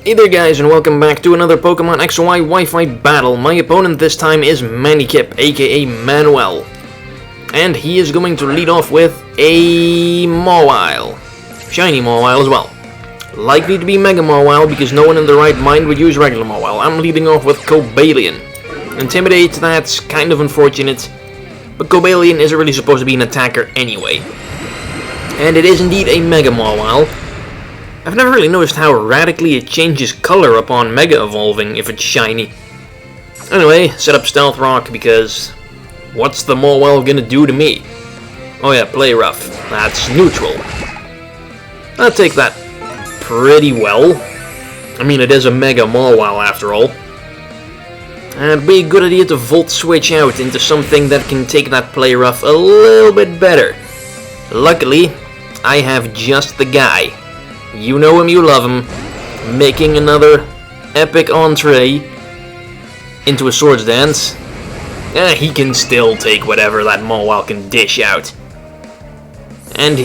Hey there guys, and welcome back to another Pokemon XY Wi-Fi battle. My opponent this time is Mannykip, aka Manuel. And he is going to lead off with a Mawile. Shiny Mawile as well. Likely to be Mega Mawile because no one in their right mind would use regular Mawile. I'm leading off with Cobalion. Intimidate, that's kind of unfortunate. But Cobalion isn't really supposed to be an attacker anyway. And it is indeed a Mega Mawile. I've never really noticed how radically it changes color upon Mega Evolving if it's shiny. Anyway, set up Stealth Rock because what's the Mawile gonna do to me? Oh yeah, play rough. That's neutral. I'll take that pretty well. I mean, it is a Mega Mawile after all. And it'd be a good idea to Volt Switch out into something that can take that play rough a little bit better. Luckily, I have just the guy. You know him, you love him, making another epic entree into a Swords Dance. He can still take whatever that Mawile can dish out. And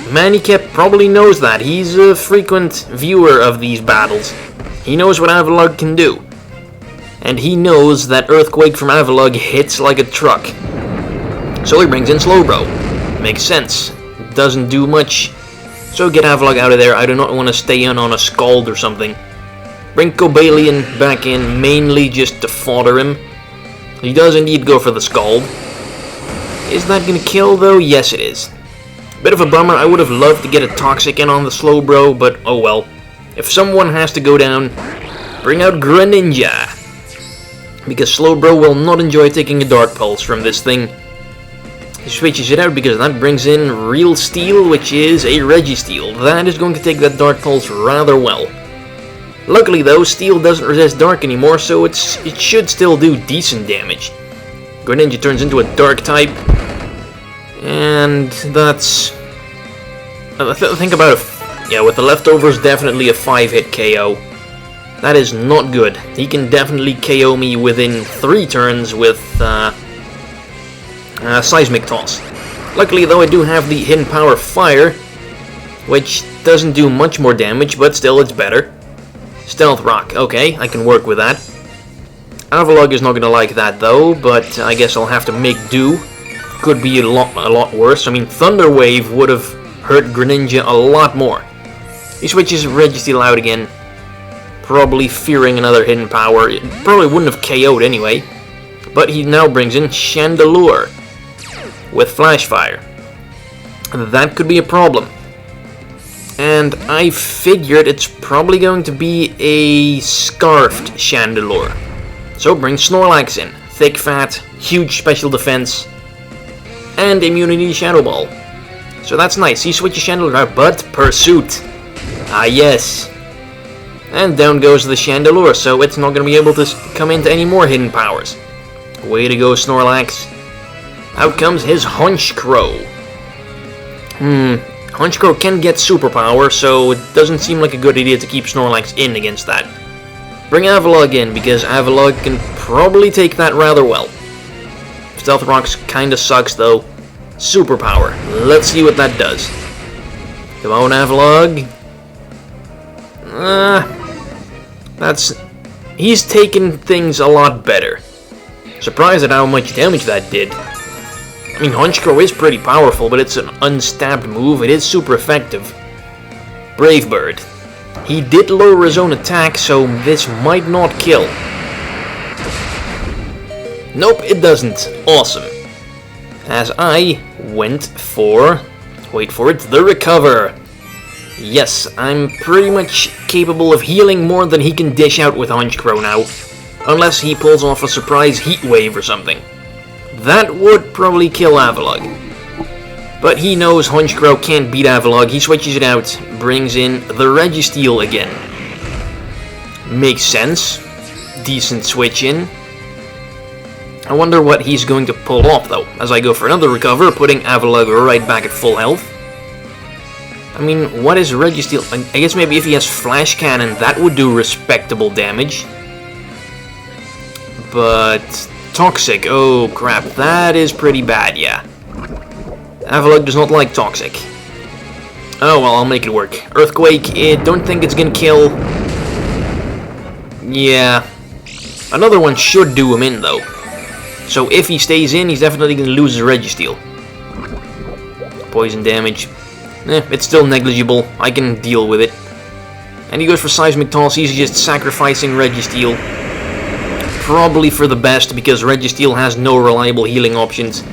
Mannykip probably knows that. He's a frequent viewer of these battles. He knows what Avalugg can do. And he knows that Earthquake from Avalugg hits like a truck. So he brings in Slowbro. Makes sense. Doesn't do much. So get Avalugg out of there. I do not want to stay in on a Scald or something. Bring Cobalion back in, mainly just to fodder him. He does indeed go for the Scald. Is that going to kill though? Yes it is. Bit of a bummer. I would have loved to get a Toxic in on the Slowbro, but oh well. If someone has to go down, bring out Greninja. Because Slowbro will not enjoy taking a Dark Pulse from this thing. He switches it out because that brings in Real Steel, which is a Registeel. That is going to take that Dark Pulse rather well. Luckily though, Steel doesn't resist Dark anymore, so it should still do decent damage. Greninja turns into a Dark type. And that's... think about it. Yeah, with the leftovers, definitely a 5-hit KO. That is not good. He can definitely KO me within 3 turns with... Seismic Toss. Luckily though, I do have the Hidden Power Fire, which doesn't do much more damage, but still it's better. Stealth Rock, okay, I can work with that. Avalugg is not gonna like that though, but I guess I'll have to make do. Could be a lot worse. I mean, Thunder Wave would have hurt Greninja a lot more. He switches Registeel out again, probably fearing another Hidden Power. It probably wouldn't have KO'd anyway, but he now brings in Chandelure with Flash Fire. That could be a problem. And I figured it's probably going to be a Scarfed Chandelure. So bring Snorlax in. Thick, fat, huge special defense, and immunity Shadow Ball. So that's nice. He switches Chandelure out, but Pursuit. Ah yes. And down goes the Chandelure, so it's not going to be able to come into any more hidden powers. Way to go, Snorlax. Out comes his Honchkrow. Honchkrow can get superpower, so it doesn't seem like a good idea to keep Snorlax in against that. Bring Avalugg in, because Avalugg can probably take that rather well. Stealth Rock's kinda sucks though. Superpower. Let's see what that does. Come on, Avalugg. He's taken things a lot better. Surprised at how much damage that did. I mean, Honchkrow is pretty powerful, but it's an unstabbed move. It is super effective. Brave Bird. He did lower his own attack, so this might not kill. Nope, it doesn't. Awesome. As I went for... wait for it, the Recover. Yes, I'm pretty much capable of healing more than he can dish out with Honchkrow now. Unless he pulls off a surprise Heat Wave or something. That would probably kill Avalugg. But he knows Honchkrow can't beat Avalugg. He switches it out, brings in the Registeel again. Makes sense. Decent switch in. I wonder what he's going to pull off though, as I go for another Recover, putting Avalugg right back at full health. I mean, what is Registeel? I guess maybe if he has Flash Cannon, that would do respectable damage. But Toxic, oh crap, that is pretty bad, yeah. Avalugg does not like Toxic. Oh well, I'll make it work. Earthquake, don't think it's gonna kill. Yeah. Another one should do him in, though. So if he stays in, he's definitely going to lose his Registeel. Poison damage. It's still negligible. I can deal with it. And he goes for Seismic Toss. He's just sacrificing Registeel. Probably for the best, because Registeel has no reliable healing options.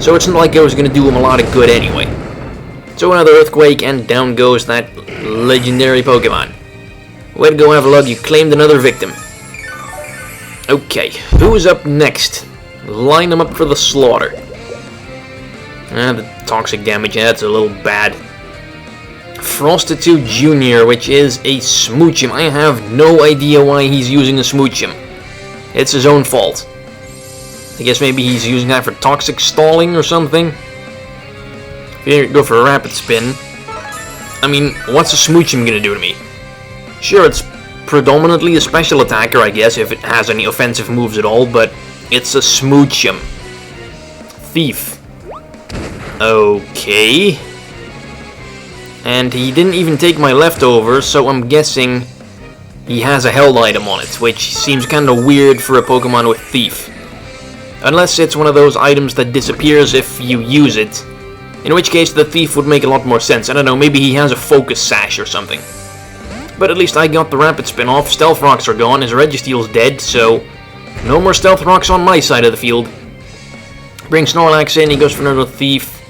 So it's not like I was going to do him a lot of good anyway. So another Earthquake, and down goes that legendary Pokemon. Way to go, Avalugg, you claimed another victim. Okay, who's up next? Line them up for the slaughter. The toxic damage, that's a little bad. Frostitude Jr., which is a Smoochum. I have no idea why he's using a Smoochum. It's his own fault. I guess maybe he's using that for toxic stalling or something. Here, go for a Rapid Spin. I mean, what's a Smoochum gonna do to me? Sure, it's predominantly a special attacker, I guess, if it has any offensive moves at all, but it's a Smoochum. Thief. Okay. And he didn't even take my leftovers, so I'm guessing he has a held item on it, which seems kinda weird for a Pokemon with Thief. Unless it's one of those items that disappears if you use it, in which case the Thief would make a lot more sense. I don't know, maybe he has a Focus Sash or something. But at least I got the Rapid Spin off, Stealth Rocks are gone, his Registeel's dead, so no more Stealth Rocks on my side of the field. Brings Snorlax in, he goes for another Thief,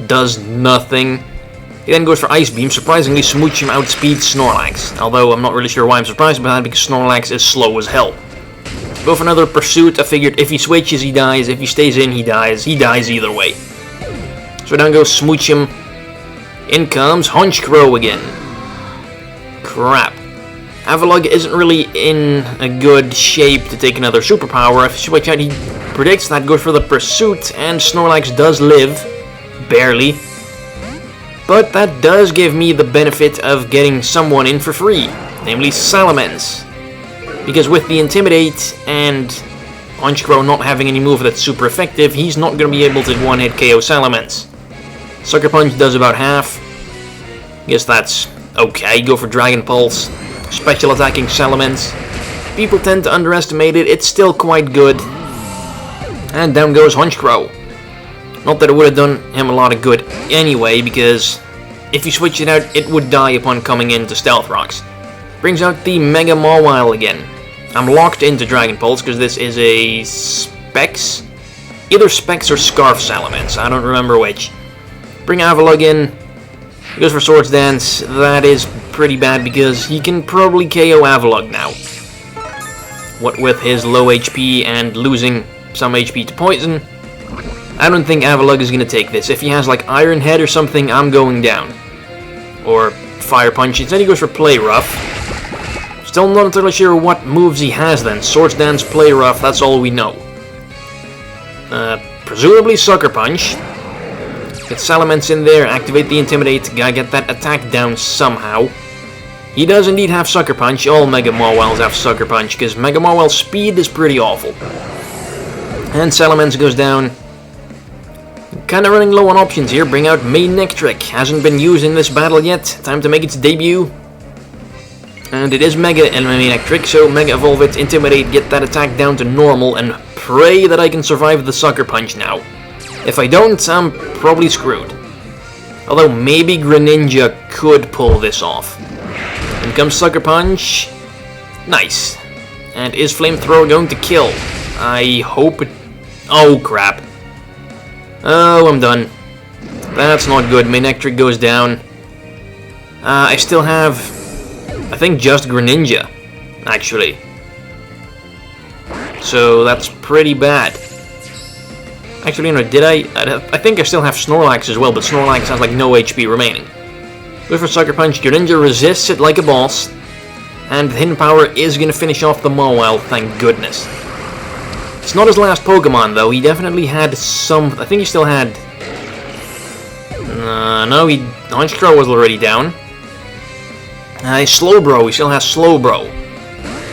does nothing. He then goes for Ice Beam. Surprisingly, Smoochum outspeeds Snorlax. Although I'm not really sure why I'm surprised by that, because Snorlax is slow as hell. Go for another Pursuit. I figured if he switches, he dies. If he stays in, he dies. He dies either way. So down goes Smoochum. In comes Honchkrow again. Crap. Avalugg isn't really in a good shape to take another superpower. If you switch out, he predicts that, goes for the Pursuit, and Snorlax does live. Barely. But that does give me the benefit of getting someone in for free, namely Salamence. Because with the Intimidate and Honchkrow not having any move that's super effective, he's not going to be able to one-hit KO Salamence. Sucker Punch does about half. Guess that's okay. Go for Dragon Pulse. Special attacking Salamence. People tend to underestimate it, it's still quite good. And down goes Honchkrow. Not that it would have done him a lot of good anyway, because if you switch it out, it would die upon coming into Stealth Rocks. Brings out the Mega Mawile again. I'm locked into Dragon Pulse because this is a Specs? Either Specs or Scarf Salamence, I don't remember which. Bring Avalugg in. He goes for Swords Dance. That is pretty bad because he can probably KO Avalugg now. What with his low HP and losing some HP to Poison, I don't think Avalugg is going to take this. If he has like Iron Head or something, I'm going down. Or Fire Punch. Instead he goes for Play Rough. Still not entirely sure what moves he has then. Swords Dance, Play Rough, that's all we know. Presumably Sucker Punch. Get Salamence in there, activate the Intimidate, gotta get that attack down somehow. He does indeed have Sucker Punch. All Mega Mawiles have Sucker Punch, because Mega Mawile's speed is pretty awful. And Salamence goes down. Kinda running low on options here. Bring out Mannykip. Hasn't been used in this battle yet. Time to make its debut. And it is Mega Mannykip, so Mega Evolve it, Intimidate, get that attack down to normal, and pray that I can survive the Sucker Punch now. If I don't, I'm probably screwed. Although maybe Greninja could pull this off. In comes Sucker Punch. Nice. And is Flamethrower going to kill? I hope it... Oh, crap. Oh, I'm done. That's not good. Mannykip goes down. I still have... I think just Greninja, actually. So that's pretty bad. Actually, no, did I think I still have Snorlax as well, but Snorlax has like no HP remaining. Go for Sucker Punch. Greninja resists it like a boss. And Hidden Power is going to finish off the Mawile, thank goodness. It's not his last Pokemon, though. He definitely had some... I think he still had... no, Honchkrow was already down. Slowbro. He still has Slowbro.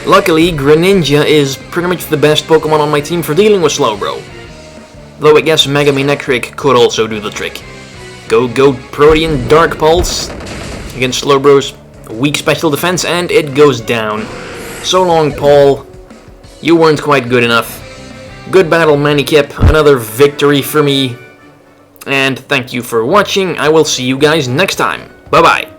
Luckily, Greninja is pretty much the best Pokemon on my team for dealing with Slowbro. Though I guess Mega Mannykip could also do the trick. Go Protean Dark Pulse against Slowbro's weak special defense, and it goes down. So long, Paul. You weren't quite good enough. Good battle, Mannykip. Another victory for me. And thank you for watching. I will see you guys next time. Bye-bye.